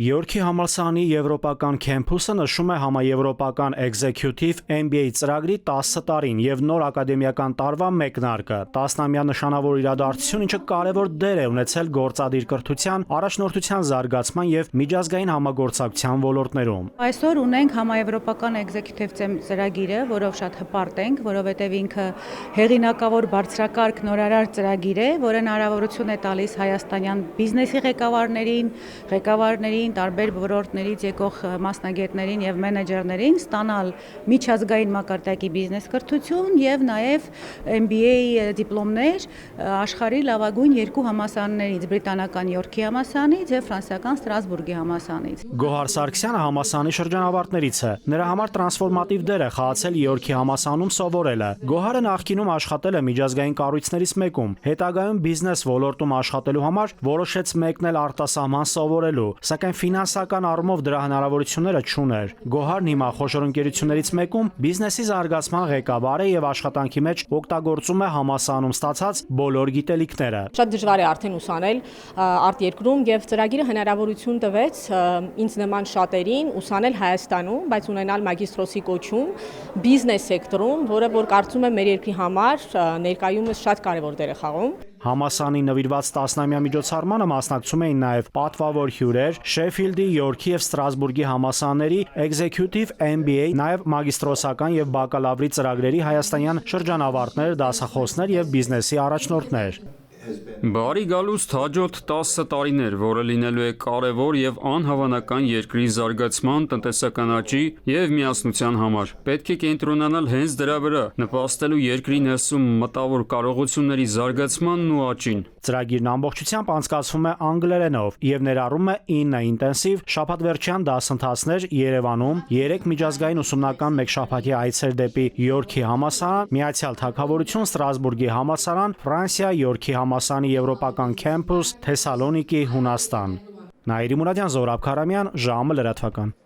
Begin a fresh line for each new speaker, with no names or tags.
Յորքի համալսարանի եվրոպական քեմփուսը նշում է համաեվրոպական Executive MBA ծրագրի 10 տարին եւ նոր ակադեմիական տարվա մեկնարկը, 10-ամյա նշանավոր իրադարձություն, ինչը կարևոր դեր է ունեցել գործադիր կրթության, առաջնորդության զարգացման եւ միջազգային համագործակցության ոլորտներում։
Այսօր ունենք համաեվրոպական Executive ծրագիրը, որով շատ հպարտ ենք, որովհետեւ ինքը հեղինակավոր բարձրակարգ նորարար ծրագիր է, որը հնարավորություն է տալիս հայաստանյան բիզնեսի ղեկավարներին, տարբեր ոլորտներից եկող մասնագետներին եւ մենեջերներին ստանալ միջազգային մակարդակի բիզնես կրթություն եւ նաեւ MBA դիպլոմներ աշխարհի լավագույն երկու համալսարաններից՝ բրիտանական Յորքի համալսարանից եւ ֆրանսիական Ստրասբուրգի համալսարանից։
Գոհար Սարգսյանը համալսարանի շրջանավարտներից է։ Նրա համար տրանսֆորմատիվ դեր է խաղացել Յորքի համալսարանում սովորելը։ Գոհարը նախկինում աշխատել է միջազգային կառույցներից մեկում, հետագայում բիզնես ոլորտում աշխատելու համար որոշեց մեկնել արտասահման սովորելու, սակայն ֆինանսական առումով դրա հնարավորությունները չուներ։ Գոհարն հիմա խոշոր ընկերություններից մեկում բիզնեսի զարգացման ղեկավար է եւ աշխատանքի մեջ օգտագործում է համալսարանում ստացած բոլոր գիտելիքները։
Շատ դժվար է արդեն ուսանել արտերկրում եւ ծրագիրը հնարավորություն տվեց ինձ նման շատերին ուսանել Հայաստանում, բայց ունենալ մագիստրոսի կոչում բիզնես սեկտորում, որը որ կարծում եմ մեր երկրի համար ներկայումս շատ կարեւոր դեր է խաղում։
Համալսարանի նվիրված 10-ամյա միջոցառմանը մասնակցում էին նաև պատվավոր հյուրեր Շեֆիլդի, Յորքի եւ Ստրասբուրգի համալսարանների Executive MBA, նաև մագիստրոսական եւ բակալավրի ծրագրերի հայաստանյան շրջանավարտներ, դասախոսներ եւ բիզնեսի առաջնորդներ։
Բարի գալուստ հաջորդ 10 տարիներ, որը լինելու է կարևոր եւ անհավանական երկրի զարգացման, տնտեսական աճի եւ միասնության համար։ Պետք է կենտրոնանալ հենց դրա վրա, նպաստելու երկրի ներսում մտավոր կարողությունների զարգացմանն ու աճին։
Ծրագիրն ամբողջությամբ անցկացվում է անգլերենով եւ ներառում է 9 ինտենսիվ շաբաթվերջյան դասընթացներ Երևանում, 3 միջազգային ուսումնական մեկշաբաթյա այցեր դեպի Յորքի համալսարան, Միացյալ Թագավորություն, Ստրասբուրգի համալսարան, Ֆրանսիա, Յորքի համալսարանի եվրոպական քեմփուս, Թեսալոնիկի, Հունաստան։ Նաիրի Մուրադյան, Զորաբ Քարամյան, ժամը լրատվական։